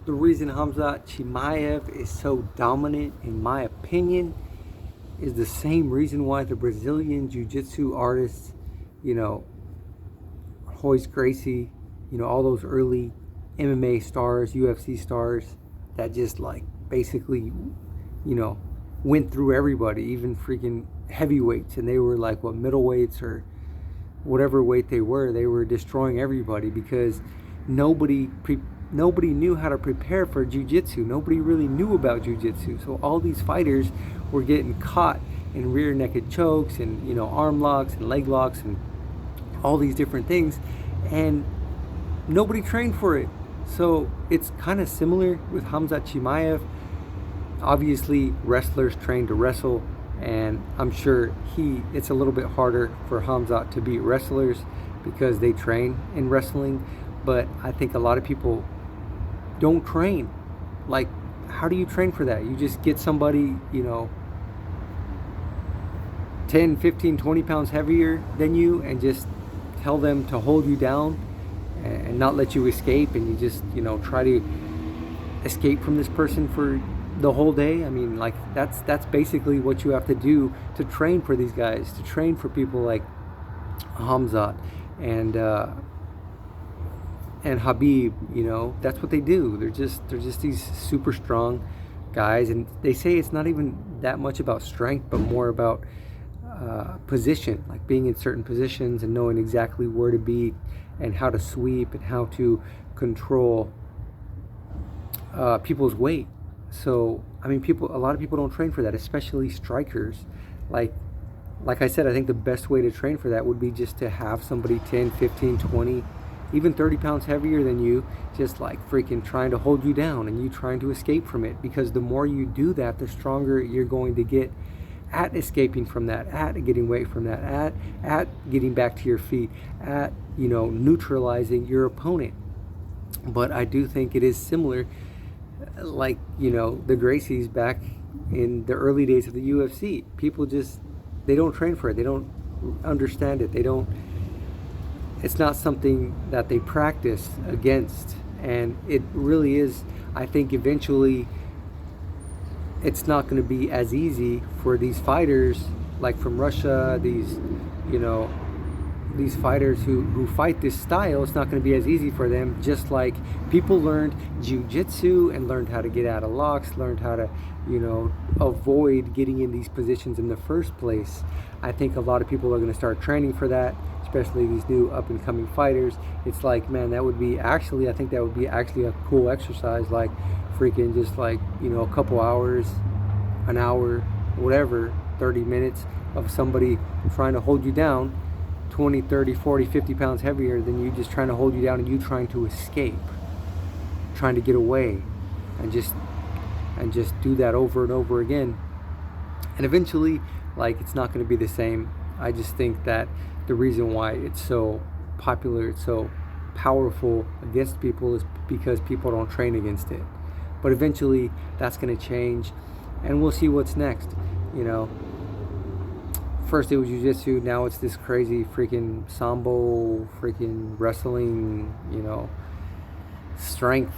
The reason Khamzat Chimaev is so dominant, in my opinion, is the same reason why the Brazilian Jiu-Jitsu artists, you know, Royce Gracie, all those early MMA stars, UFC stars that just like basically, went through everybody, even freaking heavyweights, and they were like what, middleweights or whatever weight they were destroying everybody because nobody knew how to prepare for jiu-jitsu. Nobody really knew about jiu-jitsu. So all these fighters were getting caught in rear naked chokes and arm locks and leg locks and all these different things, and nobody trained for it. So it's kind of similar with Khamzat Chimaev. Obviously wrestlers train to wrestle, and I'm sure it's a little bit harder for Khamzat to beat wrestlers because they train in wrestling. But I think a lot of people don't train. Like, how do you train for that? You just get somebody 10, 15, 20 pounds heavier than you and just tell them to hold you down and not let you escape, and you just try to escape from this person for the whole day. I mean, like, that's basically what you have to do to train for these guys, to train for people like Khamzat and Habib. That's what they do. They're just these super strong guys, and they say it's not even that much about strength, but more about position, like being in certain positions and knowing exactly where to be and how to sweep and how to control people's weight. So I mean, a lot of people don't train for that, especially strikers. Like I said, I think the best way to train for that would be just to have somebody 10, 15, 20, even 30 pounds heavier than you, just like freaking trying to hold you down and you trying to escape from it. Because the more you do that, the stronger you're going to get at escaping from that, at getting away from that, at getting back to your feet, at neutralizing your opponent. But I do think it is similar, like the Gracies back in the early days of the UFC. People they don't train for it. They don't understand it. It's not something that they practice against, and it really is. I think eventually it's not going to be as easy for these fighters like from Russia, these fighters who fight this style. It's not going to be as easy for them, just like people learned jiu-jitsu and learned how to get out of locks, learned how to avoid getting in these positions in the first place. I think a lot of people are going to start training for that, especially these new up-and-coming fighters. It's like, man, I think that would be actually a cool exercise, like freaking just like a couple hours, an hour, whatever, 30 minutes of somebody trying to hold you down 20, 30, 40, 50 pounds heavier than you, just trying to hold you down, and you trying to escape, trying to get away, and just do that over and over again. And eventually, like, it's not going to be the same. I just think that the reason why it's so popular, it's so powerful against people, is because people don't train against it. But eventually that's going to change, and we'll see what's next. First it was jiu-jitsu, now it's this crazy freaking sambo, freaking wrestling, strength,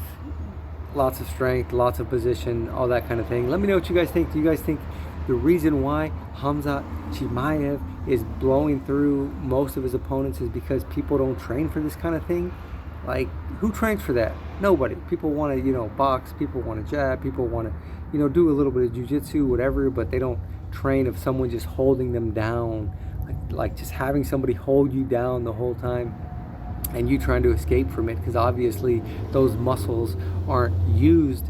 lots of strength, lots of position, all that kind of thing. Let me know what you guys think. Do you guys think the reason why Khamzat Chimaev is blowing through most of his opponents is because people don't train for this kind of thing? Like, who trains for that? Nobody. People want to, box. People want to jab. People want to, do a little bit of jiu-jitsu, whatever, but they don't train of someone just holding them down. Like just having somebody hold you down the whole time and you trying to escape from it, because obviously those muscles aren't used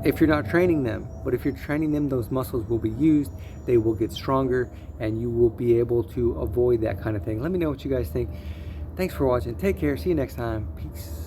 if you're not training them. But if you're training them, those muscles will be used, they will get stronger, and you will be able to avoid that kind of thing. Let me know what you guys think. Thanks for watching. Take care. See you next time. Peace.